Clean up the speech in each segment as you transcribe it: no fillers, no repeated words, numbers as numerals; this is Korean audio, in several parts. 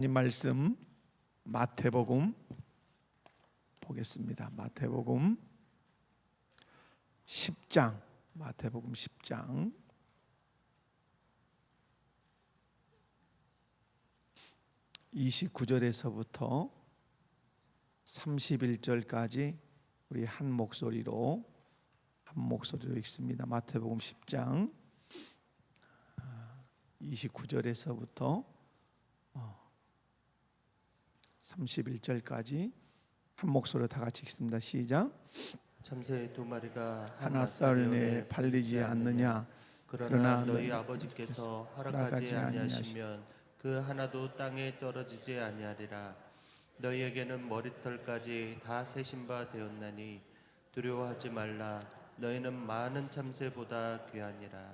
이 말씀 마태복음 보겠습니다. 마태복음 10장, 마태복음 10장 29절에서부터 31절까지 우리 한 목소리로 읽습니다. 마태복음 10장 29절에서부터 31절까지 한 목소리로 다 같이 읽습니다. 시작. 참새 두 마리가 하나 쌀에 팔리지 않느냐? 그러나 너희 아버지께서 허락하지 아니하시면 그 하나도 땅에 떨어지지 아니하리라. 너희에게는 머리털까지 다 세신 바 되었나니 두려워하지 말라. 너희는 많은 참새보다 귀하니라.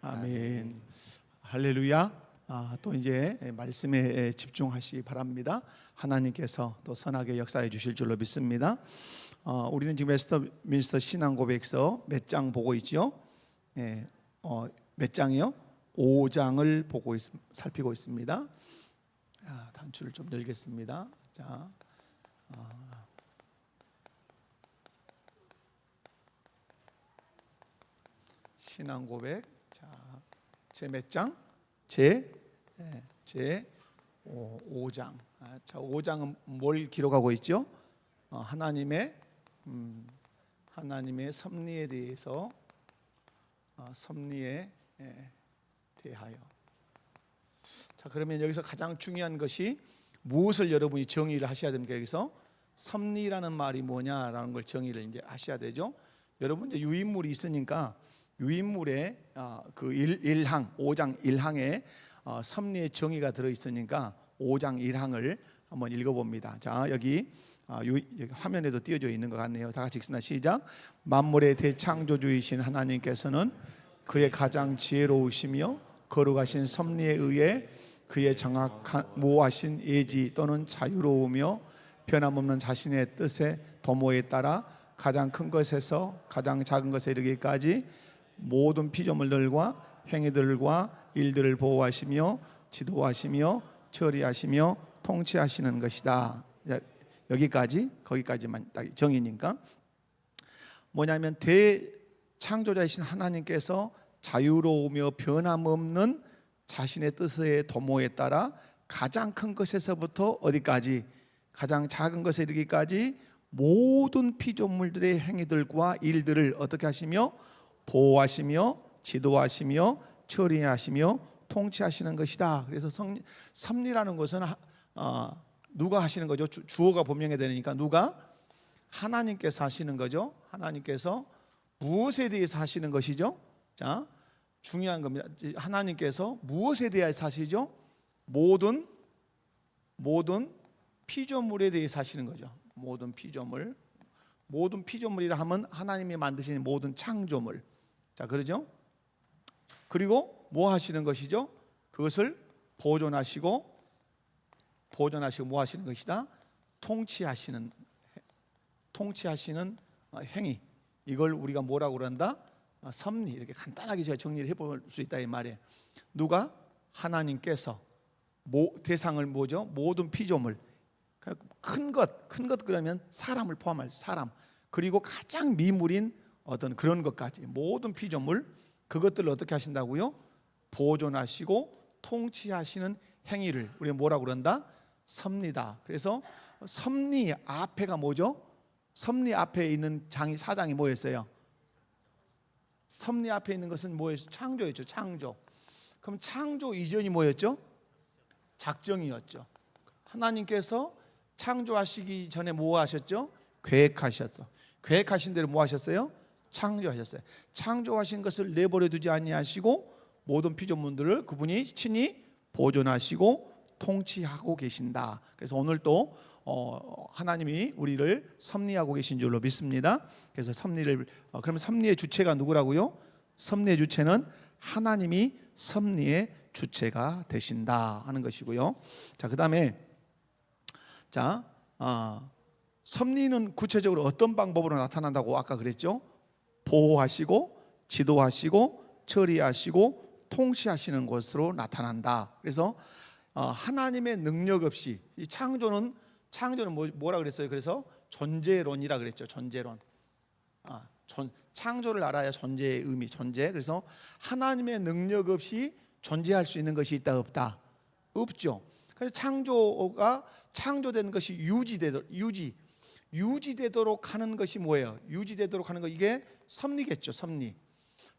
아멘. 할렐루야. 또 이제 말씀에 집중하시기 바랍니다. 하나님께서 또 선하게 역사해 주실 줄로 믿습니다. 우리는 지금 웨스터민스터 신앙고백서 몇 장 보고 있죠? 몇 장이요? 5장을 살피고 있습니다. 단추를 좀 열겠습니다. 자, 신앙고백. 자, 제 몇 장? 제 5장. 자, 5장은 뭘 기록하고 있죠? 하나님의 섭리에 대해서 섭리에 대하여. 자, 그러면 여기서 가장 중요한 것이 무엇을 여러분이 정의를 하셔야 됩니까? 여기서 섭리라는 말이 뭐냐라는 걸 정의를 이제 하셔야 되죠. 여러분 이제 유인물이 있으니까 유인물에 그 5장 1항에 섭리의 정의가 들어 있으니까 5장 1항을 한번 읽어봅니다. 자, 여기 화면에도 띄어져 있는 것 같네요. 다 같이 읽습니다. 시작. 만물의 대창조주이신 하나님께서는 그의 가장 지혜로우시며 거룩하신 섭리에 의해 그의 정확한 모호하신 예지 또는 자유로우며 변함없는 자신의 뜻의 도모에 따라 가장 큰 것에서 가장 작은 것에 이르기까지 모든 피조물들과 행위들과 일들을 보호하시며 지도하시며 처리하시며 통치하시는 것이다. 거기까지만 딱 정의니까 뭐냐면 대창조자이신 하나님께서 자유로우며 변함없는 자신의 뜻의 도모에 따라 가장 큰 것에서부터 어디까지 가장 작은 것에 이르기까지 모든 피조물들의 행위들과 일들을 어떻게 하시며 보호하시며 지도하시며 처리하시며 통치하시는 것이다. 그래서 섭리라는 것은 누가 하시는 거죠? 주어가 본명이 되니까 누가? 하나님께서 하시는 거죠. 하나님께서 무엇에 대해서 하시는 것이죠? 자, 중요한 겁니다. 하나님께서 무엇에 대해서 하시죠? 모든 피조물에 대해서 하시는 거죠. 모든 피조물이라 하면 하나님이 만드신 모든 창조물. 자, 그러죠? 그리고 뭐 하시는 것이죠? 그것을 보존하시고 뭐 하시는 것이다? 통치하시는 행위. 이걸 우리가 뭐라고 그런다? 섭리. 이렇게 간단하게 제가 정리를 해볼 수 있다 이 말이에요. 누가? 하나님께서 대상을 뭐죠? 모든 피조물. 큰 것 그러면 사람을 포함할 사람. 그리고 가장 미물인 어떤 그런 것까지 모든 피조물 그것들을 어떻게 하신다고요? 보존하시고 통치하시는 행위를 우리가 뭐라고 그런다? 섭리다. 그래서 섭리 앞에가 뭐죠? 섭리 앞에 있는 사장이 뭐였어요? 섭리 앞에 있는 것은 뭐였어요? 창조였죠. 창조. 그럼 창조 이전이 뭐였죠? 작정이었죠. 하나님께서 창조하시기 전에 뭐 하셨죠? 계획하셨어. 계획하신 대로 뭐 하셨어요? 창조하셨어요. 창조하신 것을 내버려 두지 아니하시고 모든 피조물들을 그분이 친히 보존하시고 통치하고 계신다. 그래서 오늘 또 하나님이 우리를 섭리하고 계신 줄로 믿습니다. 그래서 그러면 섭리의 주체가 누구라고요? 섭리의 주체는 하나님이 섭리의 주체가 되신다 하는 것이고요. 자, 그다음에 섭리는 구체적으로 어떤 방법으로 나타난다고 아까 그랬죠? 보호하시고 지도하시고 처리하시고 통치하시는 것으로 나타난다. 그래서 하나님의 능력 없이 이 창조는 뭐라 그랬어요? 그래서 존재론이라 그랬죠. 존재론. 창조를 알아야 존재의 의미, 존재. 그래서 하나님의 능력 없이 존재할 수 있는 것이 있다 없다? 없죠. 그래서 창조된 것이 유지되도록 하는 것이 뭐예요? 유지되도록 하는 거, 이게 섭리겠죠. 섭리.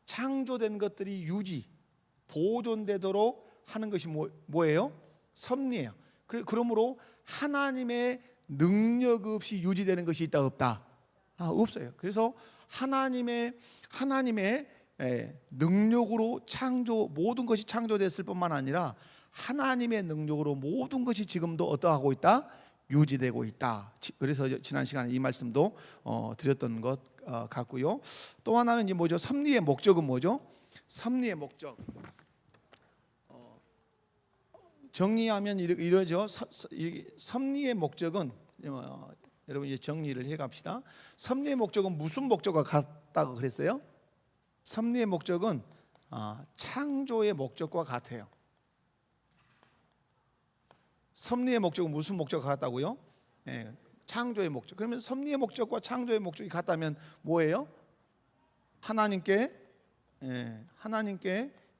창조된 것들이 보존되도록 하는 것이 뭐예요? 섭리예요. 그러므로 하나님의 능력 없이 유지되는 것이 있다 없다? 없어요. 그래서 하나님의 능력으로 모든 것이 창조됐을 뿐만 아니라 하나님의 능력으로 모든 것이 지금도 어떠하고 있다? 유지되고 있다. 그래서 지난 시간에 이 말씀도 드렸던 것 같고요. 또 하나는 뭐죠? 섭리의 목적은 뭐죠? 섭리의 목적. 정리하면 이러죠. 섭리의 목적은 여러분 이제 정리를 해 갑시다. 섭리의 목적은 무슨 목적과 같다고 그랬어요? 섭리의 목적은 창조의 목적과 같아요. 섭리의 목적은 무슨 목적과 같다고요? 창조의 목적. 그러면 섭리의 목적과 창조의 목적이 같다면 뭐예요? 하나님께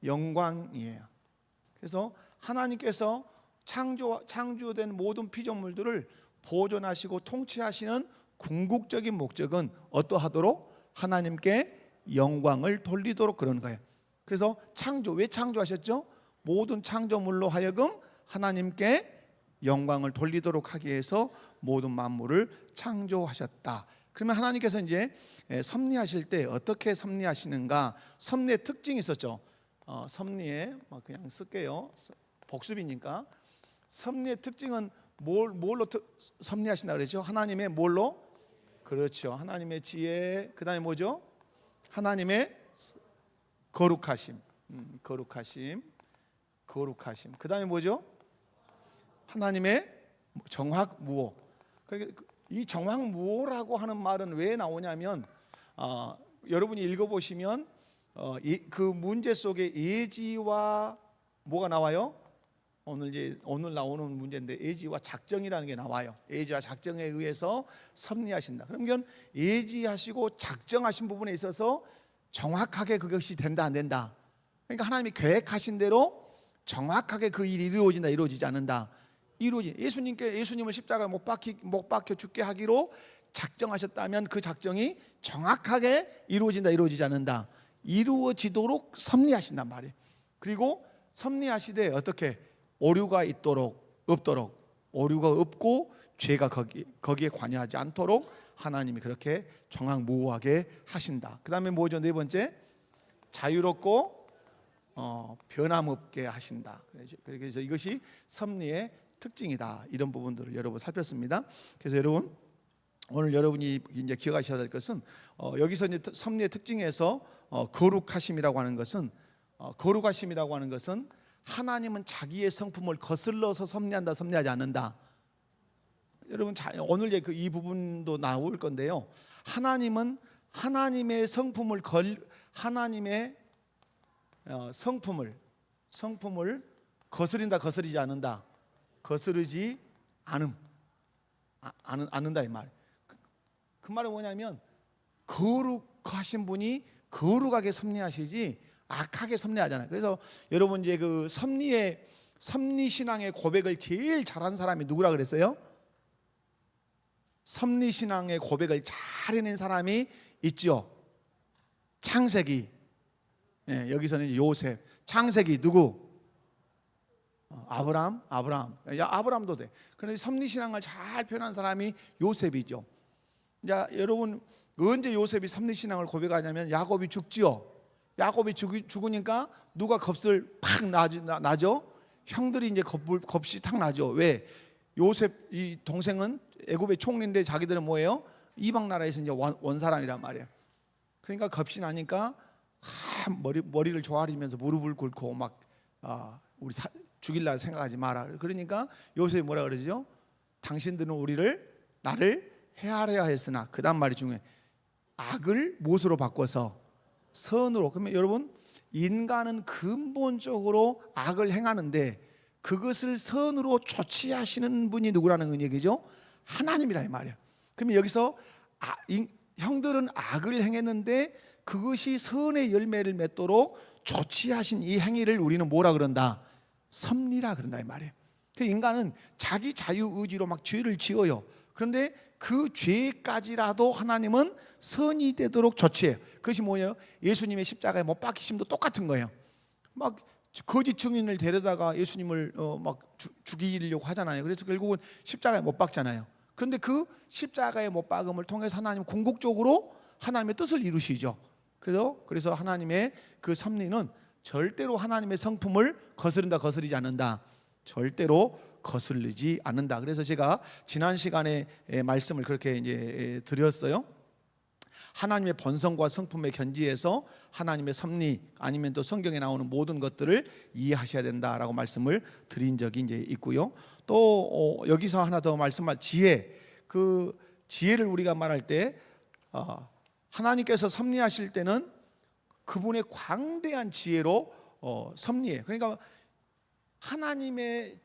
영광이에요. 그래서 하나님께서 창조된 모든 피조물들을 보존하시고 통치하시는 궁극적인 목적은 어떠하도록? 하나님께 영광을 돌리도록 그러는 거예요. 그래서 왜 창조하셨죠? 모든 창조물로 하여금 하나님께 영광을 돌리도록 하기 위해서 모든 만물을 창조하셨다. 그러면 하나님께서 이제 섭리하실 때 어떻게 섭리하시는가? 섭리의 특징이 있었죠. 섭리에 그냥 쓸게요. 복습이니까. 섭리의 특징은 뭘로 섭리하신다 그랬죠? 하나님의 뭘로? 그렇죠. 하나님의 지혜. 그다음에 뭐죠? 하나님의 거룩하심. 그다음에 뭐죠? 하나님의 정확무오. 이 정확무오라고 하는 말은 왜 나오냐면 여러분이 읽어보시면 그 문제 속에 예지와 뭐가 나와요? 오늘 나오는 문제인데 예지와 작정이라는 게 나와요. 예지와 작정에 의해서 섭리하신다. 그러면 예지하시고 작정하신 부분에 있어서 정확하게 그것이 된다 안 된다. 그러니까 하나님이 계획하신 대로 정확하게 그 일이 이루어진다 이루어지지 않는다. 예수님을 십자가에 못 박혀 죽게 하기로 작정하셨다면 그 작정이 정확하게 이루어진다 이루어지지 않는다. 이루어지도록 섭리하신단 말이에요. 그리고 섭리하시되 어떻게? 오류가 없도록 오류가 없고 죄가 거기에 관여하지 않도록 하나님이 그렇게 정확무오하게 하신다. 그 다음에 뭐죠? 네 번째, 자유롭고 변함없게 하신다. 그래서 이것이 섭리의 특징이다. 이런 부분들을 여러분 살폈습니다. 그래서 여러분 오늘 여러분이 이제 기억하셔야 될 것은 여기서 이제 섭리의 특징에서 거룩하심이라고 하는 것은 하나님은 자기의 성품을 거슬러서 섭리한다, 섭리하지 않는다. 여러분 오늘 이 부분도 나올 건데요. 하나님은 하나님의 성품을 거스린다, 거스리지 않는다. 거스르지 않는다 이 말. 그 말은 뭐냐면 거룩하신 분이 거룩하게 섭리하시지 악하게 섭리하잖아요. 그래서 여러분 이제 그 섭리 신앙의 고백을 제일 잘한 사람이 누구라 그랬어요? 섭리 신앙의 고백을 잘 해낸 사람이 있죠. 창세기. 여기서는 요셉. 창세기 누구? 아브람. 아브람도 돼. 그런데 섭리 신앙을 잘 표현한 사람이 요셉이죠. 자, 여러분 언제 요셉이 섭리 신앙을 고백하냐면 야곱이 죽지요. 야곱이 죽으니까 누가 겁을 팍 나죠? 형들이 이제 겁이 탁 나죠. 왜? 요셉 이 동생은 애굽의 총리인데 자기들은 뭐예요? 이방 나라에서 이제 원 사람이란 말이에요. 그러니까 겁이 나니까 머리를 조아리면서 무릎을 꿇고 막 우리 죽일라 생각하지 마라. 그러니까 요셉이 뭐라 그러죠? 당신들은 나를 해하려 했으나 그다음 말이 중요해. 악을 무엇으로 바꿔서 선으로. 그러면 여러분 인간은 근본적으로 악을 행하는데 그것을 선으로 조치하시는 분이 누구라는 얘기죠? 하나님이라 이 말이에요. 그러면 여기서 형들은 악을 행했는데 그것이 선의 열매를 맺도록 조치하신 이 행위를 우리는 뭐라 그런다? 섭리라 그런다 이 말이에요. 그 인간은 자기 자유의지로 막 죄를 지어요. 그런데 그 죄까지라도 하나님은 선이 되도록 조치해요. 그것이 뭐예요? 예수님의 십자가에 못 박히심도 똑같은 거예요. 막 거짓 증인을 데려다가 예수님을 막 죽이려고 하잖아요. 그래서 결국은 십자가에 못 박잖아요. 그런데 그 십자가에 못 박음을 통해서 하나님 궁극적으로 하나님의 뜻을 이루시죠. 그래서 하나님의 그 섭리는 절대로 하나님의 성품을 거스른다 거스르지 않는다. 절대로 거슬리지 않는다. 그래서 제가 지난 시간에 말씀을 그렇게 이제 드렸어요. 하나님의 본성과 성품의 견지에서 하나님의 섭리 아니면 또 성경에 나오는 모든 것들을 이해하셔야 된다라고 말씀을 드린 적이 이제 있고요. 또 여기서 하나 더 말씀할 지혜, 그 지혜를 우리가 말할 때 하나님께서 섭리하실 때는 그분의 광대한 지혜로 섭리해요. 그러니까 하나님이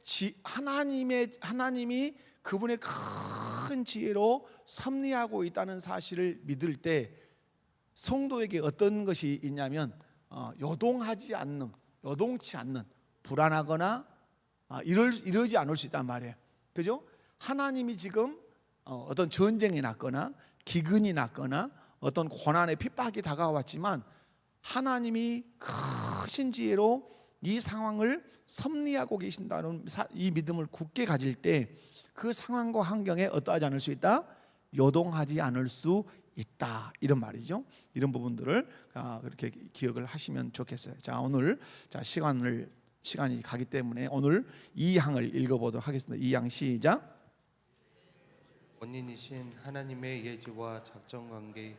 그분의 큰 지혜로 섭리하고 있다는 사실을 믿을 때 성도에게 어떤 것이 있냐면 요동치 않는 불안하거나 이러지 않을 수 있단 말이에요. 그죠? 하나님이 지금 어떤 전쟁이 났거나 기근이 났거나 어떤 고난의 핍박이 다가왔지만 하나님이 크신 지혜로 이 상황을 섭리하고 계신다는 이 믿음을 굳게 가질 때 그 상황과 환경에 어떠하지 않을 수 있다? 요동하지 않을 수 있다. 이런 말이죠. 이런 부분들을 그렇게 기억을 하시면 좋겠어요. 자, 오늘 시간이 가기 때문에 오늘 2항을 읽어보도록 하겠습니다. 2항 시작. 원인이신 하나님의 예지와 작전 관계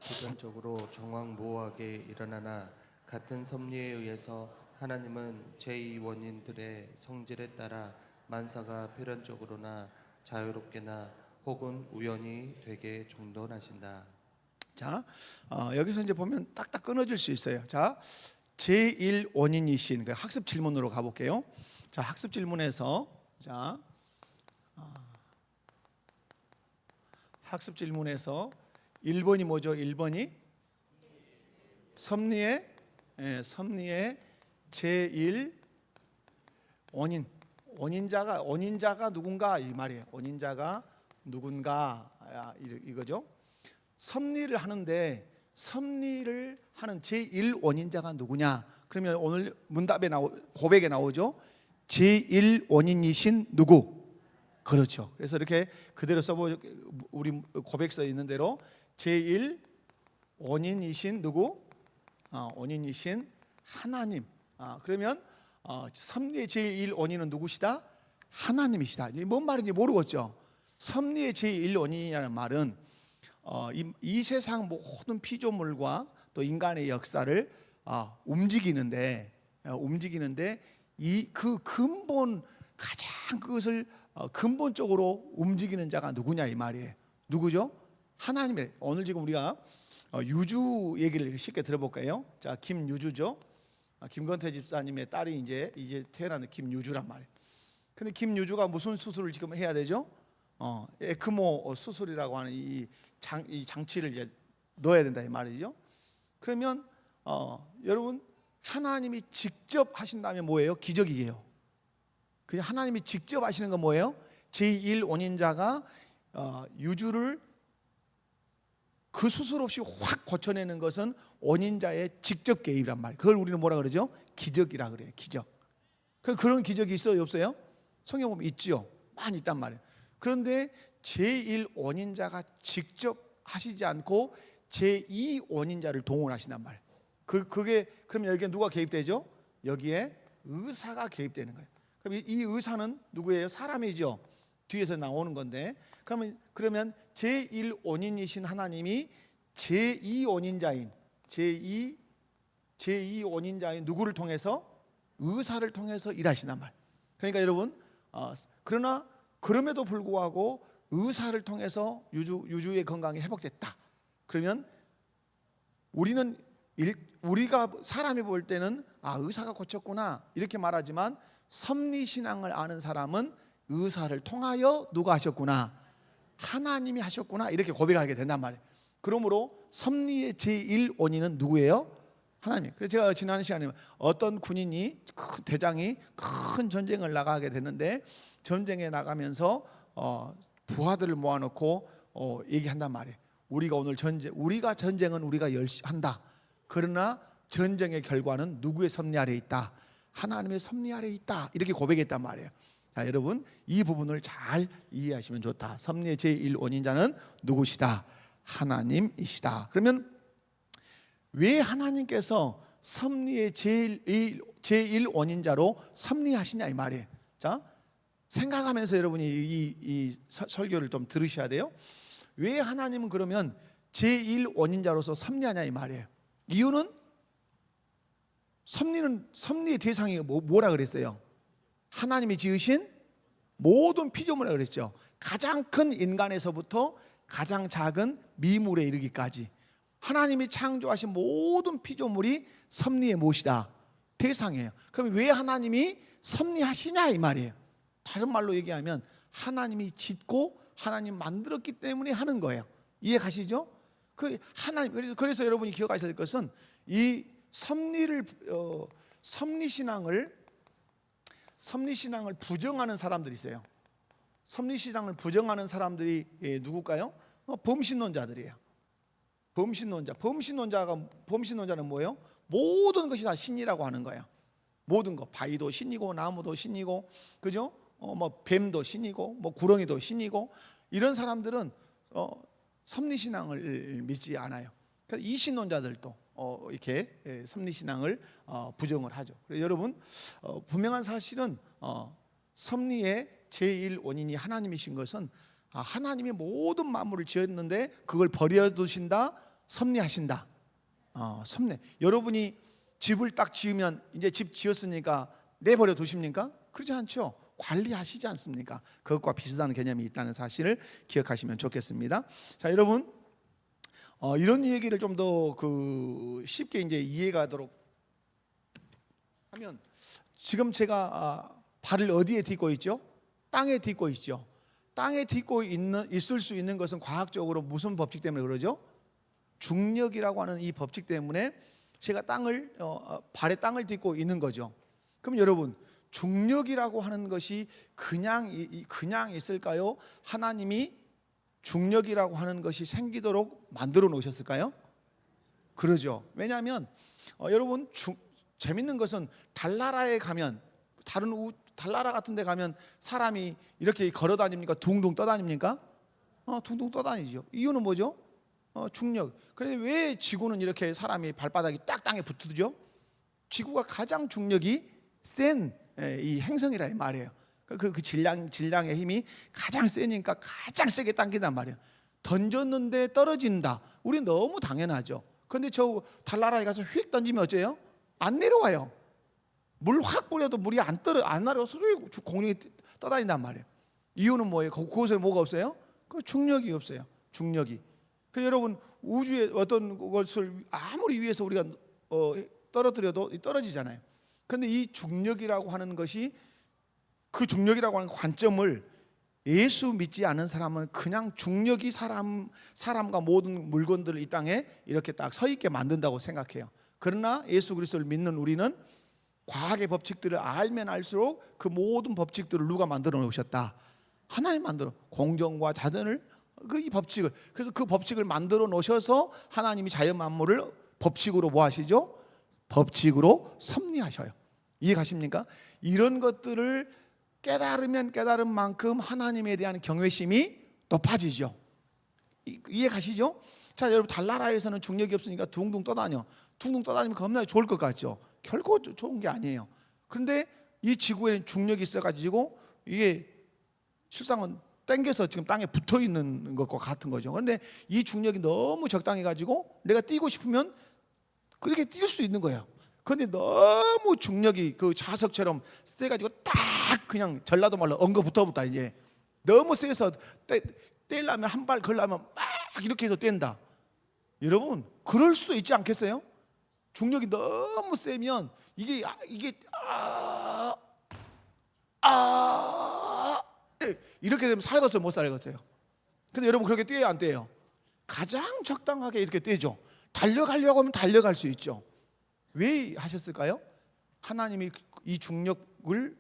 기본적으로 정황모호하게 일어나나 같은 섭리에 의해서 하나님은 제2원인들의 성질에 따라 만사가 필연적으로나 자유롭게나 혹은 우연히 되게 정돈하신다. 자, 여기서 이제 보면 딱딱 끊어질 수 있어요. 자, 제1원인이신 그 학습 질문으로 가볼게요. 자, 학습 질문에서 학습 질문에서 1번이 뭐죠? 1번이 섭리의 제1 원인자가 누군가 이 말이에요. 원인자가 누군가 이거죠. 섭리를 하는 제1 원인자가 누구냐? 그러면 오늘 문답에 고백에 나오죠. 제1 원인이신 누구? 그렇죠. 그래서 이렇게 그대로 우리 고백서에 있는 대로 제1 원인이신 누구? 원인이신 하나님. 그러면 섭리의 제1 원인은 누구시다? 하나님이시다. 뭔 말인지 모르겠죠. 섭리의 제1 원인이라는 말은 이 세상 모든 피조물과 또 인간의 역사를 움직이는데 이 그 근본 가장 그것을 근본적으로 움직이는 자가 누구냐 이 말이에요. 누구죠? 하나님이에요. 오늘 지금 우리가 유주 얘기를 쉽게 들어볼까요? 자, 김유주죠. 김건태 집사님의 딸이 이제 태어나는 김유주란 말이에요. 근데 김유주가 무슨 수술을 지금 해야 되죠? 에크모 수술이라고 하는 이 장치를 이제 넣어야 된다 이 말이죠. 그러면 여러분 하나님이 직접 하신다면 뭐예요? 기적이에요. 그냥 하나님이 직접 하시는 건 뭐예요? 제1 원인자가 유주를 그 수술 없이 확 고쳐내는 것은 원인자의 직접 개입이란 말이에요. 그걸 우리는 뭐라 그러죠? 기적이라 그래요. 기적. 그런 기적이 있어요? 없어요? 성경 보면 있죠. 많이 있단 말이에요. 그런데 제1 원인자가 직접 하시지 않고 제2 원인자를 동원하신단 말이에요. 그러면 여기에 누가 개입되죠? 여기에 의사가 개입되는 거예요. 그럼 이 의사는 누구예요? 사람이죠. 뒤에서 나오는 건데 그러면 제1 원인이신 하나님이 제2 원인자인 누구를 통해서? 의사를 통해서 일하신단 말이에요. 그러니까 여러분 그러나 그럼에도 불구하고 의사를 통해서 유주의 건강이 회복됐다. 그러면 우리는 우리가 사람이 볼 때는 의사가 고쳤구나 이렇게 말하지만 섭리신앙을 아는 사람은 의사를 통하여 누가 하셨구나? 하나님이 하셨구나 이렇게 고백하게 된단 말이에요. 그러므로 섭리의 제1 원인은 누구예요? 하나님. 그래서 제가 지난 시간에 어떤 군인이 큰 대장이 큰 전쟁을 나가게 됐는데 전쟁에 나가면서 부하들을 모아놓고 얘기한단 말이에요. 우리가 전쟁은 우리가 열심히 한다. 그러나 전쟁의 결과는 누구의 섭리 아래 있다? 하나님의 섭리 아래 있다. 이렇게 고백했단 말이에요. 자, 여러분 이 부분을 잘 이해하시면 좋다. 섭리의 제1 원인자는 누구시다? 하나님이시다. 그러면 왜 하나님께서 섭리의 제1 원인자로 섭리하시냐 이 말이에요. 자, 생각하면서 여러분이 이 설교를 좀 들으셔야 돼요. 왜 하나님은 그러면 제1 원인자로서 섭리하냐 이 말이에요. 이유는 섭리의 대상이 뭐라 그랬어요? 하나님이 지으신 모든 피조물이라 그랬죠. 가장 큰 인간에서부터 가장 작은 미물에 이르기까지 하나님이 창조하신 모든 피조물이 섭리의 무엇이다? 대상이에요. 그럼 왜 하나님이 섭리하시냐 이 말이에요. 다른 말로 얘기하면 하나님이 짓고 하나님 만들었기 때문에 하는 거예요. 이해 가시죠? 그래서 여러분이 기억하셔야 될 것은 이 섭리신앙을 부정하는 사람들이 있어요. 섭리신앙을 부정하는 사람들이 누굴까요? 범신론자들이에요. 범신론자는 뭐예요? 모든 것이 다 신이라고 하는 거예요. 모든 거, 바위도 신이고 나무도 신이고, 그죠? 뱀도 신이고, 구렁이도 신이고, 이런 사람들은 섭리신앙을 믿지 않아요. 그래서 이신론자들도 이렇게 섭리신앙을 부정을 하죠. 그래서 여러분 분명한 사실은 섭리의 제1 원인이 하나님이신 것은 하나님이 모든 만물을 지었는데 그걸 버려두신다, 섭리하신다. 섭리. 여러분이 집을 딱 지으면 이제 집 지었으니까 내버려 두십니까? 그렇지 않죠. 관리하시지 않습니까? 그것과 비슷한 개념이 있다는 사실을 기억하시면 좋겠습니다. 자, 여러분 이런 얘기를 좀 더 쉽게 이제 이해가도록 하면 지금 제가 발을 어디에 딛고 있죠? 땅에 딛고 있죠. 땅에 딛고 있을 수 있는 것은 과학적으로 무슨 법칙 때문에 그러죠? 중력이라고 하는 이 법칙 때문에 제가 발에 땅을 딛고 있는 거죠. 그럼 여러분 중력이라고 하는 것이 그냥 있을까요? 하나님이 중력이라고 하는 것이 생기도록 만들어 놓으셨을까요? 그러죠. 왜냐하면 여러분 재밌는 것은 달나라에 가면 달나라 같은 데 가면 사람이 이렇게 걸어 다닙니까? 둥둥 떠다닙니까? 둥둥 떠다니죠. 이유는 뭐죠? 중력. 그런데 왜 지구는 이렇게 사람이 발바닥이 딱 땅에 붙죠? 지구가 가장 중력이 센 이 행성이라 이 말이에요. 그 질량의 힘이 가장 세니까 가장 세게 당긴단 말이에요. 던졌는데 떨어진다. 우리 너무 당연하죠. 그런데 저 달나라에 가서 휙 던지면 어째요? 안 내려와요. 물 확 뿌려도 물이 안 내려와서 공중에 떠다닌단 말이에요. 이유는 뭐예요? 그곳에 뭐가 없어요? 그 중력이 없어요. 중력이. 그래서 여러분 우주의 어떤 것을 아무리 위에서 우리가 떨어뜨려도 떨어지잖아요. 그런데 이 중력이라고 하는 것이 그 중력이라고 하는 관점을 예수 믿지 않은 사람은 그냥 중력이 사람과 모든 물건들을 이 땅에 이렇게 딱 서 있게 만든다고 생각해요. 그러나 예수 그리스도를 믿는 우리는 과학의 법칙들을 알면 알수록 그 모든 법칙들을 누가 만들어 놓으셨다? 하나님 만들어. 공정과 자연을 이 법칙을, 그래서 그 법칙을 만들어 놓으셔서 하나님이 자연 만물을 법칙으로 뭐 하시죠? 법칙으로 섭리하셔요. 이해 가십니까? 이런 것들을 깨달으면 깨달은 만큼 하나님에 대한 경외심이 높아지죠. 이해 가시죠? 자, 여러분 달나라에서는 중력이 없으니까 둥둥 떠다니면 겁나 좋을 것 같죠? 결코 좋은 게 아니에요. 그런데 이 지구에는 중력이 있어가지고 이게 실상은 땡겨서 지금 땅에 붙어 있는 것과 같은 거죠. 그런데 이 중력이 너무 적당해가지고 내가 뛰고 싶으면 그렇게 뛸 수 있는 거예요. 그런데 너무 중력이 그 자석처럼 세가지고 딱 그냥 전라도 말로 엉거붙어붙다 이제 너무 세서 떼려면 한 발 걸려면 막 이렇게 해서 뗀다. 여러분 그럴 수도 있지 않겠어요? 중력이 너무 세면 이게 이렇게 되면 살겠어요, 못 살겠어요? 근데 여러분 그렇게 뛰어야 안 뛰어요? 가장 적당하게 이렇게 뛰죠. 달려가려고 하면 달려갈 수 있죠. 왜 하셨을까요? 하나님이 이 중력을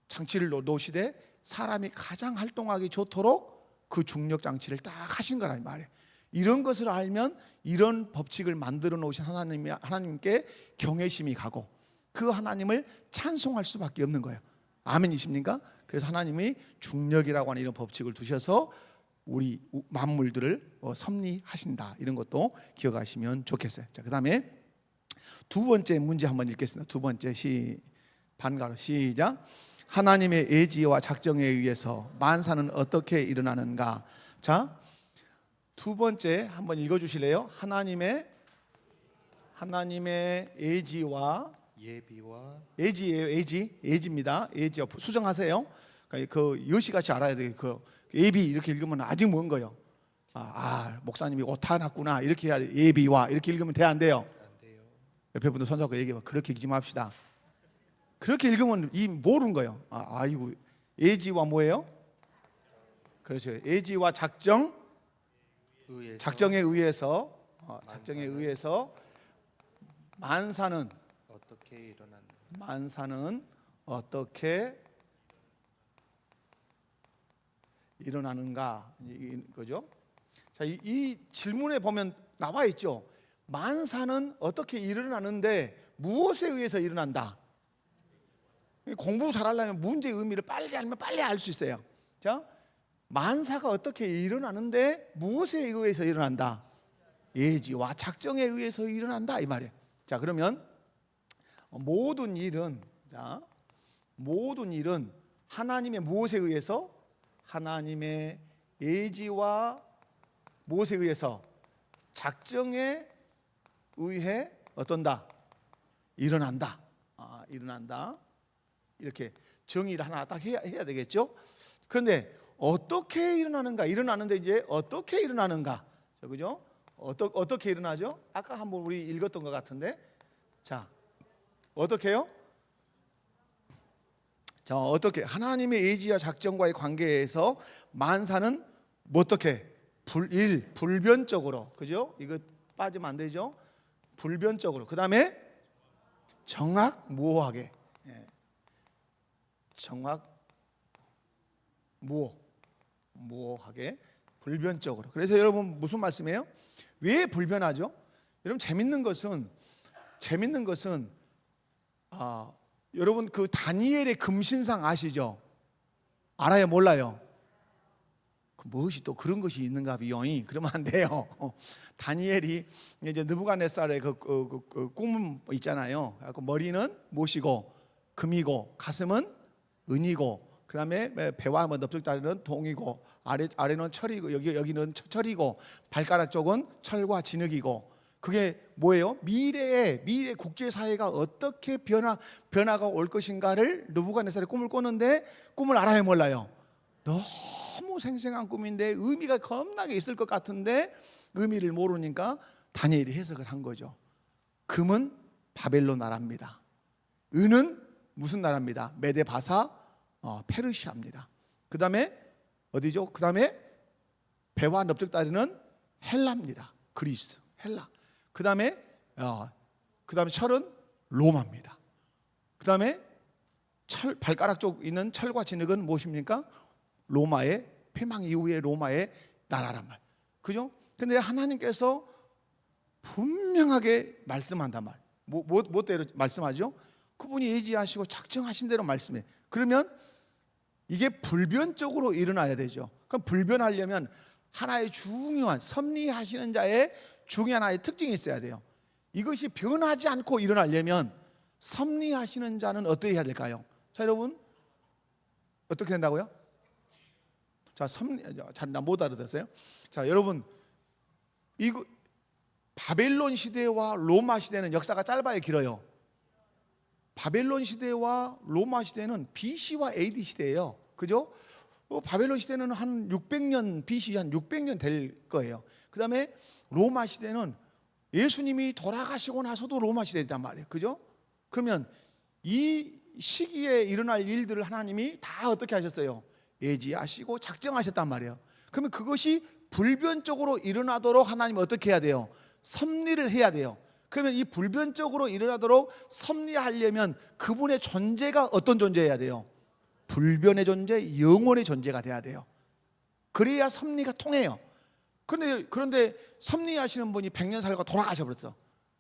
장치를 놓으시되 사람이 가장 활동하기 좋도록 그 중력 장치를 딱 하신 거란 말이에요. 이런 것을 알면 이런 법칙을 만들어 놓으신 하나님께 경외심이 가고 그 하나님을 찬송할 수밖에 없는 거예요. 아멘이십니까? 그래서 하나님이 중력이라고 하는 이런 법칙을 두셔서 우리 만물들을 섭리하신다. 이런 것도 기억하시면 좋겠어요. 자, 그다음에 두 번째 문제 한번 읽겠습니다. 두 번째 반가로 시작. 하나님의 예지와 작정에 의해서 만사는 어떻게 일어나는가? 자, 두 번째 한번 읽어주실래요? 하나님의 예지와 예지예요. 예지입니다. 예지 수정하세요. 그 여시같이 알아야 돼요. 그 예비 이렇게 읽으면 아직 먼 거예요. 목사님이 오타났구나 이렇게 해야 돼. 예비와 이렇게 읽으면 돼, 안 돼요? 옆에 분들 손잡고 얘기해봐. 그렇게 읽지 맙시다. 그렇게 읽으면 모르는 거예요. 아이고, 예지와 뭐예요? 그렇죠. 예지와 작정에 의해서 만사는 어떻게 일어나는가 이거죠. 자, 이 질문에 보면 나와 있죠. 만사는 어떻게 일어나는데 무엇에 의해서 일어난다. 공부 잘하려면 문제의 의미를 빨리 알면 빨리 알 수 있어요. 자, 만사가 어떻게 일어나는데 무엇에 의해서 일어난다. 예지와 작정에 의해서 일어난다 이 말이에요. 자, 그러면 모든 일은 하나님의 무엇에 의해서? 하나님의 예지와 무엇에 의해서? 작정에 의해 어떤다? 일어난다. 일어난다. 이렇게 정의를 하나 딱 해야 되겠죠. 그런데 어떻게 일어나는가? 일어나는데 이제 어떻게 일어나는가? 그죠? 어떻게 일어나죠? 아까 한번 우리 읽었던 것 같은데, 자, 어떻게요? 자, 어떻게 하나님의 예지와 작정과의 관계에서 만사는 어떻게 불변적으로, 그죠? 이거 빠지면 안 되죠. 불변적으로. 그 다음에 정확무오하게, 무오하게, 불변적으로. 그래서 여러분 무슨 말씀이에요? 왜 불변하죠? 여러분 재밌는 것은 여러분 그 다니엘의 금신상 아시죠? 알아요? 몰라요? 무엇이 또 그런 것이 있는가 비요? 그러면 안 돼요. 다니엘이 이제 느부갓네살의 그 꿈 있잖아요. 머리는 못이고 금이고 가슴은 은이고 그다음에 배와 넓적다리는 동이고 아래는 철이고 여기는 철이고 발가락 쪽은 철과 진흙이고 그게 뭐예요? 미래 국제 사회가 어떻게 변화가 올 것인가를 느부갓네살이 꿈을 꿨는데 꿈을 알아요, 몰라요? 너무 생생한 꿈인데 의미가 겁나게 있을 것 같은데 의미를 모르니까 다니엘이 해석을 한 거죠. 금은 바벨론 나라입니다. 은은 무슨 나라입니다? 메데바사 페르시아입니다. 그 다음에 어디죠? 그 다음에 배와 넓적다리는 헬라입니다. 그리스, 헬라. 그 다음에 철은 로마입니다. 그 다음에 발가락 쪽 있는 철과 진흙은 무엇입니까? 로마의 폐망 이후의 로마의 나라란 말. 그죠? 근데 하나님께서 분명하게 말씀한단 말. 뭐대로 말씀하죠? 그분이 예지하시고 작정하신 대로 말씀해. 그러면 이게 불변적으로 일어나야 되죠. 그럼 불변하려면 하나의 중요한 섭리하시는 자의 중요한 하나의 특징이 있어야 돼요. 이것이 변하지 않고 일어나려면 섭리하시는 자는 어떻게 해야 될까요? 자, 여러분 어떻게 된다고요? 자, 나 못 알아듣었어요? 자, 여러분 이거 바벨론 시대와 로마 시대는 역사가 짧아요, 길어요? 바벨론 시대와 로마 시대는 BC와 AD 시대예요. 그죠? 바벨론 시대는 한 600년 BC 한 600년 될 거예요. 그다음에 로마 시대는 예수님이 돌아가시고 나서도 로마 시대였단 말이에요. 그죠? 그러면 이 시기에 일어날 일들을 하나님이 다 어떻게 하셨어요? 예지하시고 작정하셨단 말이에요. 그러면 그것이 불변적으로 일어나도록 하나님은 어떻게 해야 돼요? 섭리를 해야 돼요. 그러면 이 불변적으로 일어나도록 섭리하려면 그분의 존재가 어떤 존재여야 돼요? 불변의 존재, 영원의 존재가 돼야 돼요. 그래야 섭리가 통해요. 그런데 섭리하시는 분이 100년 살고 돌아가셔 버렸어.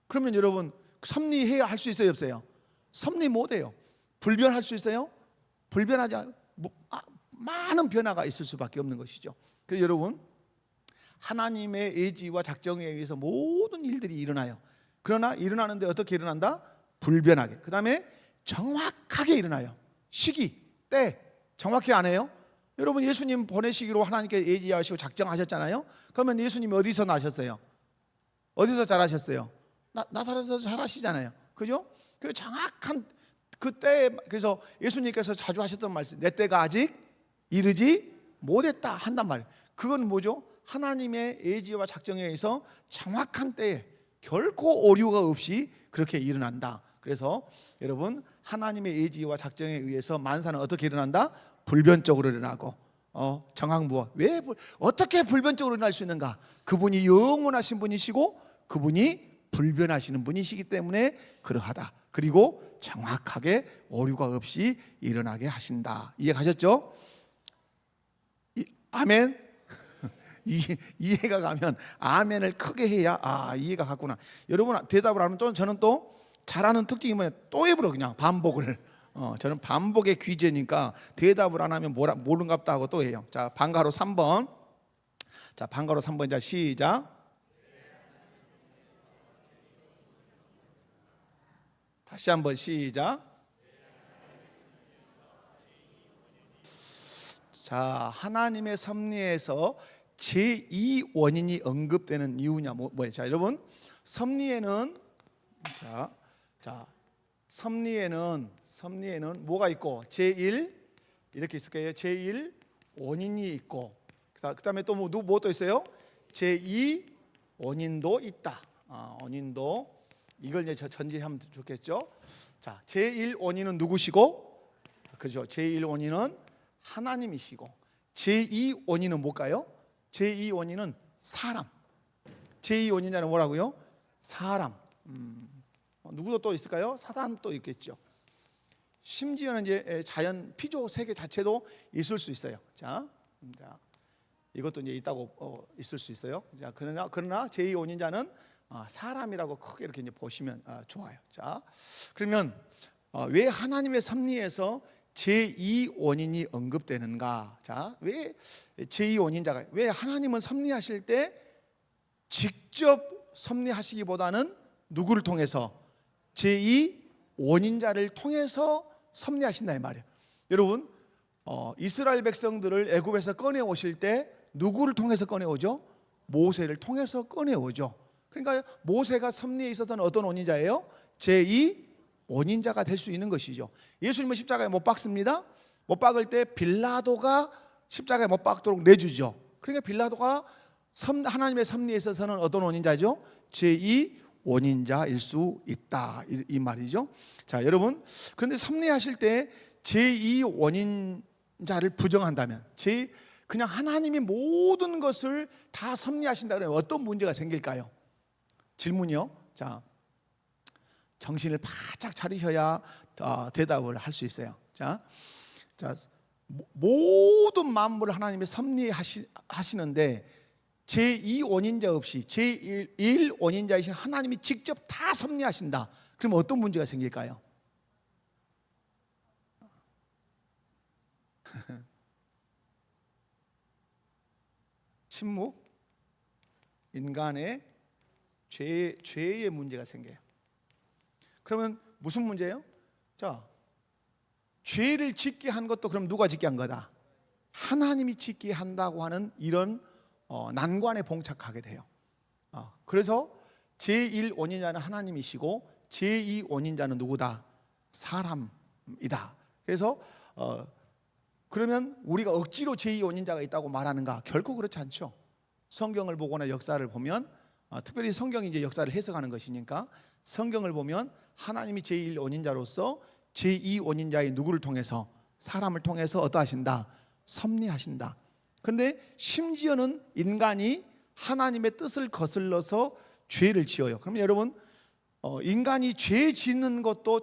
그러면 여러분 섭리해야 할 수 있어요, 없어요? 섭리 못해요. 불변할 수 있어요? 불변하지 않아요. 많은 변화가 있을 수밖에 없는 것이죠. 그래서 여러분 하나님의 예지와 작정에 의해서 모든 일들이 일어나요. 그러나 일어나는데 어떻게 일어난다? 불변하게. 그 다음에 정확하게 일어나요. 시기, 때 정확히 안 해요? 여러분 예수님 보내시기로 하나님께 예지하시고 작정하셨잖아요. 그러면 예수님이 어디서 나셨어요? 어디서 자라셨어요? 나사렛에서 자라시잖아요. 그죠? 그 정확한 그때 그래서 예수님께서 자주 하셨던 말씀, 내 때가 아직 이르지 못했다 한단 말이에요. 그건 뭐죠? 하나님의 예지와 작정에 의해서 정확한 때에 결코 오류가 없이 그렇게 일어난다. 그래서 여러분 하나님의 예지와 작정에 의해서 만사는 어떻게 일어난다? 불변적으로 일어나고 정황무어. 왜 어떻게 불변적으로 일어날 수 있는가? 그분이 영원하신 분이시고 그분이 불변하시는 분이시기 때문에 그러하다. 그리고 정확하게 오류가 없이 일어나게 하신다. 이해가셨죠? 아멘. 이해가 가면 아멘을 크게 해야 이해가 갔구나. 여러분 대답을 하면 또 저는 또 잘하는 특징이 뭐냐? 또 해버려 그냥 반복을. 저는 반복의 귀재니까 대답을 안 하면 모른갑다 하고 또 해요. 자, 방가로 3번. 자, 방가로 3번. 자, 시작. 다시 한번 시작. 자, 하나님의 섭리에서 제2 원인이 언급되는 이유냐 뭐예요? 자, 여러분 섭리에는 섭리에는 뭐가 있고 제1 이렇게 있을 거예요. 제1 원인이 있고 그다음에 또 뭐 또 있어요? 제2 원인도 있다. 원인도 이걸 이제 전제하면 좋겠죠. 자, 제1 원인은 누구시고? 그죠? 제1 원인은 하나님이시고 제2 원인은 뭘까요? 제2 원인은 사람. 제2 원인자는 뭐라고요? 사람. 누구도 또 있을까요? 사단도 있겠죠. 심지어는 이제 자연 피조 세계 자체도 있을 수 있어요. 자, 이것도 이제 있다고 있을 수 있어요. 자, 그러나 제2 원인자는 사람이라고 크게 이렇게 이제 보시면 좋아요. 자, 그러면 왜 하나님의 섭리에서 제2 원인이 언급되는가? 자, 왜 제2 원인자가 왜 하나님은 섭리하실 때 직접 섭리하시기보다는 누구를 통해서 제2 원인자를 통해서 섭리하신다 이 말이에요. 여러분 이스라엘 백성들을 애굽에서 꺼내 오실 때 누구를 통해서 꺼내 오죠? 모세를 통해서 꺼내 오죠. 그러니까 모세가 섭리에 있어서는 어떤 원인자예요? 제2 원인자가 될 수 있는 것이죠. 예수님은 십자가에 못 박습니다. 못 박을 때 빌라도가 십자가에 못 박도록 내주죠. 그러니까 빌라도가 하나님의 섭리에 있어서는 어떤 원인자죠? 제2 원인자일 수 있다 이 말이죠. 자, 여러분 그런데 섭리하실 때 제2 원인자를 부정한다면 그냥 하나님이 모든 것을 다 섭리하신다 그러면 어떤 문제가 생길까요? 질문이요. 자, 정신을 바짝 차리셔야 대답을 할 수 있어요. 자, 모든 만물을 하나님이 섭리하시는데 제2 원인자 없이 제1 원인자이신 하나님이 직접 다 섭리하신다. 그럼 어떤 문제가 생길까요? 침묵, 인간의 죄의 문제가 생겨요. 그러면 무슨 문제예요? 자, 죄를 짓게 한 것도 그럼 누가 짓게 한 거다? 하나님이 짓게 한다고 하는 이런 난관에 봉착하게 돼요. 그래서 제1 원인자는 하나님이시고 제2 원인자는 누구다? 사람이다. 그래서 그러면 우리가 억지로 제2 원인자가 있다고 말하는가? 결코 그렇지 않죠. 성경을 보거나 역사를 보면 특별히 성경이 이제 역사를 해석하는 것이니까 성경을 보면 하나님이 제1 원인자로서 제2 원인자의 누구를 통해서 사람을 통해서 어떠하신다? 섭리하신다. 그런데 심지어는 인간이 하나님의 뜻을 거슬러서 죄를 지어요. 그러면 여러분 인간이 죄 짓는 것도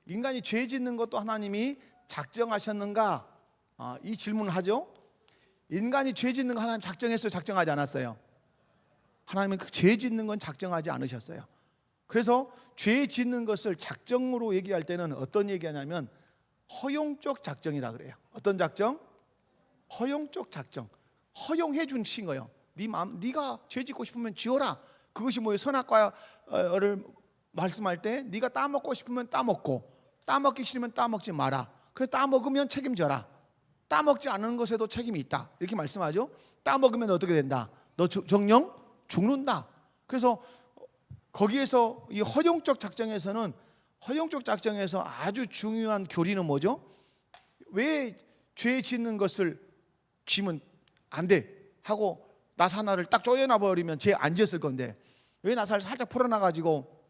인간이 죄 짓는 것도 하나님이 작정하셨는가? 이 질문을 하죠. 인간이 죄 짓는 거 하나님 작정했어요? 작정하지 않았어요? 하나님은 그 죄 짓는 건 작정하지 않으셨어요. 그래서 죄 짓는 것을 작정으로 얘기할 때는 어떤 얘기하냐면 허용적 작정이라 그래요. 어떤 작정? 허용적 작정. 허용해 주신 거예요. 네 마음, 네가 죄 짓고 싶으면 지어라. 그것이 뭐예요? 선악과를 말씀할 때 네가 따먹고 싶으면 따먹고 따먹기 싫으면 따먹지 마라. 그래 따먹으면 책임져라. 따먹지 않는 것에도 책임이 있다. 이렇게 말씀하죠. 따먹으면 어떻게 된다? 너 정령 죽는다. 그래서 거기에서 이 허용적 작정에서는 허용적 작정에서 아주 중요한 교리는 뭐죠? 왜 죄 짓는 것을 지면 안 돼 하고 나사 하나를 딱 쪼여놔 버리면 죄 안 지었을 건데 왜 나사를 살짝 풀어놔 가지고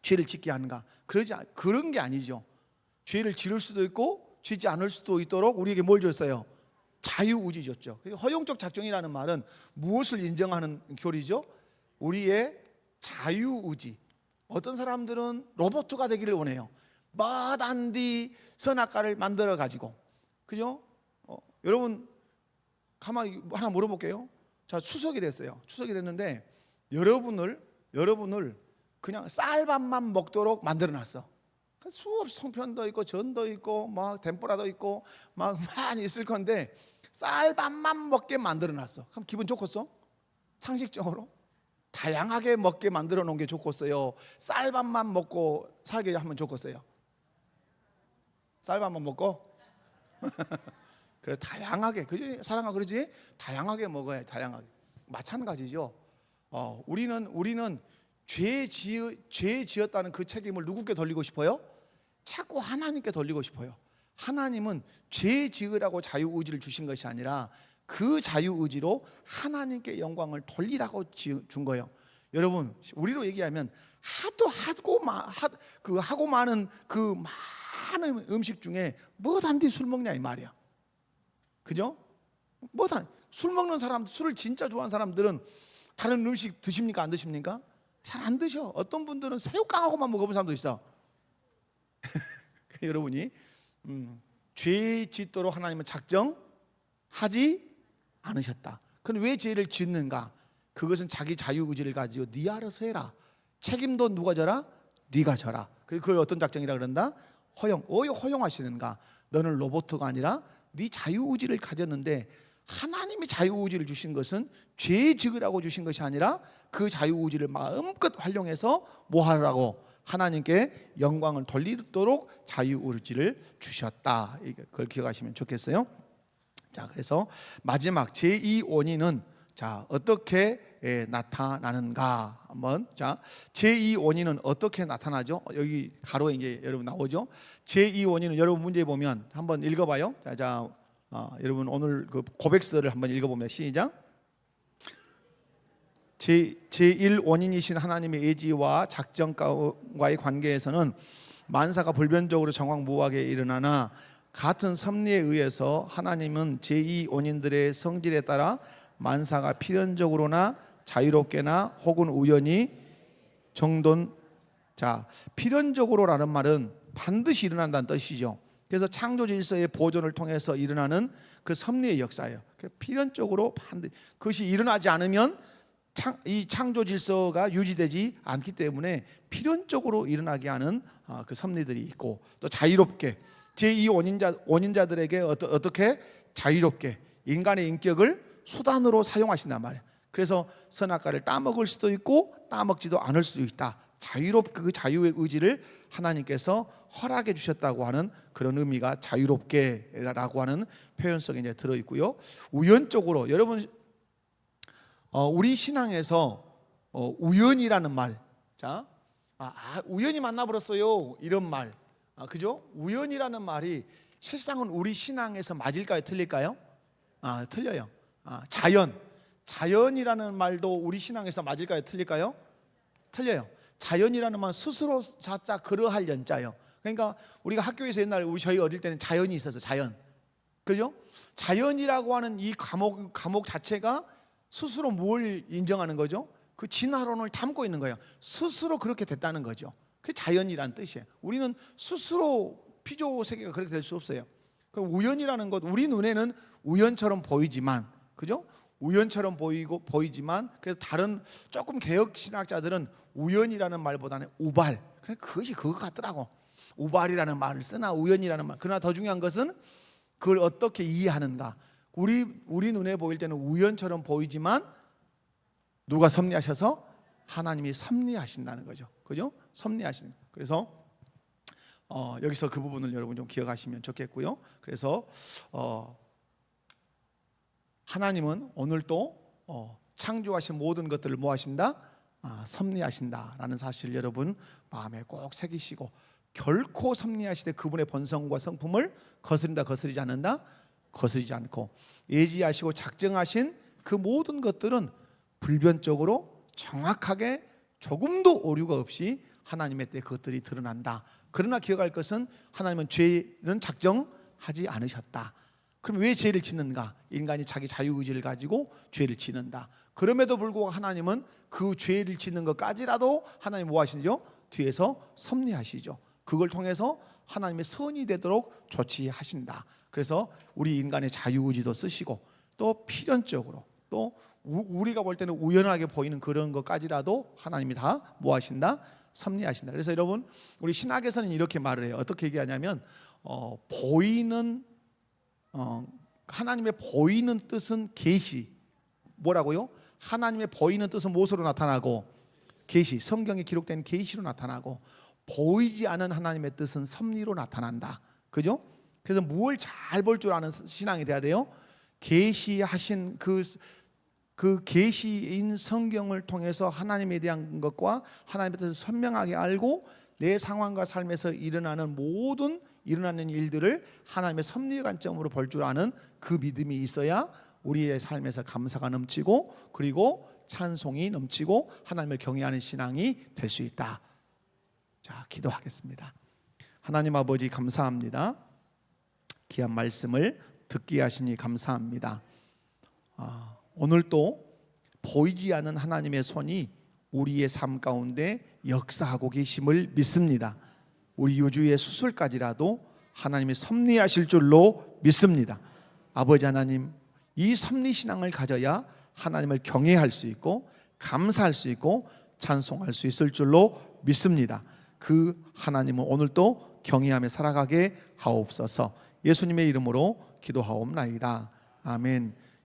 죄를 짓게 하는가? 그런 게 아니죠. 죄를 지을 수도 있고 짓지 않을 수도 있도록 우리에게 뭘 줬어요? 자유의지 줬죠. 허용적 작정이라는 말은 무엇을 인정하는 교리죠? 우리의 자유의지. 어떤 사람들은 로봇가 되기를 원해요. 마단디 선악과를 만들어 가지고, 그죠? 여러분 가만히 하나 물어볼게요. 자, 추석이 됐어요. 추석이 됐는데 여러분을 그냥 쌀밥만 먹도록 만들어놨어. 수없이 송편도 있고 전도 있고 막 덴뿌라도 있고 막 많이 있을 건데 쌀밥만 먹게 만들어놨어. 그럼 기분 좋겠어? 상식적으로 다양하게 먹게 만들어 놓은 게 좋겠어요? 쌀밥만 먹고 살게 하면 좋겠어요? 쌀밥만 먹고? 그래, 다양하게, 그지? 사랑아, 그러지? 다양하게 먹어야 해. 다양하게. 마찬가지죠. 우리는 죄 지었다는 그 책임을 누구께 돌리고 싶어요? 자꾸 하나님께 돌리고 싶어요. 하나님은 죄 지으라고 자유의지를 주신 것이 아니라 그 자유의지로 하나님께 영광을 돌리라고 준 거예요. 여러분, 우리로 얘기하면 하고 많은 그 많은 음식 중에 뭐 단디 술 먹냐 이 말이야. 그죠? 술 먹는 사람, 술을 진짜 좋아하는 사람들은 다른 음식 드십니까? 안 드십니까? 잘 안 드셔. 어떤 분들은 새우깡하고만 먹어본 사람도 있어. 여러분이 죄 짓도록 하나님은 작정하지 않으셨다. 그럼 왜 죄를 짓는가? 그것은 자기 자유의지를 가지고 네 알아서 해라. 책임도 누가 져라? 네가 져라. 그걸 어떤 작정이라 그런다? 허용하시는가? 너는 로봇가 아니라 네 자유의지를 가졌는데 하나님이 자유의지를 주신 것은 죄 지으라고 주신 것이 아니라 그 자유의지를 마음껏 활용해서 뭐 하라고? 하나님께 영광을 돌리도록 자유의지를 주셨다. 그걸 기억하시면 좋겠어요. 자, 그래서 마지막 제2 원인은 자, 어떻게 나타나는가? 한번 자, 제2 원인은 어떻게 나타나죠? 여기 가로에 이제 여러분 나오죠. 제2 원인은 여러분 문제 보면 한번 읽어봐요. 자, 여러분 오늘 그 고백서를 한번 읽어보면 시작. 제1 원인이신 하나님의 의지와 작정과의 관계에서는 만사가 불변적으로 정황무하게 일어나나 같은 섭리에 의해서 하나님은 제2 원인들의 성질에 따라 만사가 필연적으로나 자유롭게나 혹은 우연히 정돈. 자, 필연적으로라는 말은 반드시 일어난다는 뜻이죠. 그래서 창조 질서의 보존을 통해서 일어나는 그 섭리의 역사예요. 필연적으로 반드시 그것이 일어나지 않으면 이 창조 질서가 유지되지 않기 때문에 필연적으로 일어나게 하는 그 섭리들이 있고 또 자유롭게 제2 원인자들에게 어떻게 자유롭게 인간의 인격을 수단으로 사용하신단 말이에요. 그래서 선악과를 따먹을 수도 있고 따먹지도 않을 수도 있다. 자유롭게 그 자유의 의지를 하나님께서 허락해 주셨다고 하는 그런 의미가 자유롭게라고 하는 표현 속에 이제 들어 있고요. 우연적으로 여러분 우리 신앙에서 우연이라는 말, 자, 우연히 만나버렸어요 이런 말, 그죠? 우연이라는 말이 실상은 우리 신앙에서 맞을까요? 틀릴까요? 틀려요. 자연이라는 말도 우리 신앙에서 맞을까요? 틀릴까요? 틀려요. 자연이라는 말은 스스로 자자 그러할 연자예요. 그러니까 우리가 학교에서 옛날 저희 어릴 때는 자연이 있어서 자연, 그죠? 자연이라고 하는 이 과목 자체가 스스로 뭘 인정하는 거죠? 그 진화론을 담고 있는 거예요. 스스로 그렇게 됐다는 거죠. 그게 자연이라는 뜻이에요. 우리는 스스로 피조 세계가 그렇게 될 수 없어요. 그럼 우연이라는 것, 우리 눈에는 우연처럼 보이지만, 그죠? 우연처럼 보이지만, 그래서 다른 조금 개혁 신학자들은 우연이라는 말보다는 우발, 그래 그것이 그거 같더라고. 우발이라는 말을 쓰나 우연이라는 말. 그러나 더 중요한 것은 그걸 어떻게 이해하는가. 우리 눈에 보일 때는 우연처럼 보이지만 누가 섭리하셔서 하나님이 섭리하신다는 거죠. 그죠? 섭리하신. 그래서 여기서 그 부분을 여러분 좀 기억하시면 좋겠고요. 그래서 하나님은 오늘 또 창조하신 모든 것들을 뭐 하신다? 섭리하신다라는 사실을 여러분 마음에 꼭 새기시고, 결코 섭리하시되 그분의 본성과 성품을 거스린다 거스리지 않는다 거스리지 않고, 예지하시고 작정하신 그 모든 것들은 불변적으로 정확하게 조금도 오류가 없이 하나님의 때 그것들이 드러난다. 그러나 기억할 것은 하나님은 죄는 작정하지 않으셨다. 그럼 왜 죄를 짓는가? 인간이 자기 자유의지를 가지고 죄를 짓는다. 그럼에도 불구하고 하나님은 그 죄를 짓는 것까지라도 하나님 뭐 하시죠? 뒤에서 섭리하시죠. 그걸 통해서 하나님의 선이 되도록 조치하신다. 그래서 우리 인간의 자유의지도 쓰시고, 또 필연적으로 또 우리가 볼 때는 우연하게 보이는 그런 것까지라도 하나님이 다 뭐 하신다? 섭리하신다. 그래서 여러분, 우리 신학에서는 이렇게 말을 해요. 어떻게 얘기하냐면 보이는 하나님의 보이는 뜻은 계시. 뭐라고요? 하나님의 보이는 뜻은 무엇으로 나타나고? 계시. 성경에 기록된 계시로 나타나고, 보이지 않은 하나님의 뜻은 섭리로 나타난다. 그죠? 그래서 무엇을 잘 볼 줄 아는 신앙이 돼야 돼요. 계시하신 그 계시인 성경을 통해서 하나님에 대한 것과 하나님의 뜻을 선명하게 알고, 내 상황과 삶에서 일어나는 모든 일어나는 일들을 하나님의 섭리 관점으로 볼 줄 아는 그 믿음이 있어야 우리의 삶에서 감사가 넘치고, 그리고 찬송이 넘치고 하나님을 경외하는 신앙이 될 수 있다. 자, 기도하겠습니다. 하나님 아버지, 감사합니다. 귀한 말씀을 듣게 하시니 감사합니다. 오늘 또 보이지 않는 하나님의 손이 우리의 삶 가운데 역사하고 계심을 믿습니다. 우리 유주의 수술까지라도 하나님이 섭리하실 줄로 믿습니다. 아버지 하나님, 이 섭리신앙을 가져야 하나님을 경외할 수 있고 감사할 수 있고 찬송할 수 있을 줄로 믿습니다. 그 하나님은 오늘도 경외하며 살아가게 하옵소서. 예수님의 이름으로 기도하옵나이다. 아멘.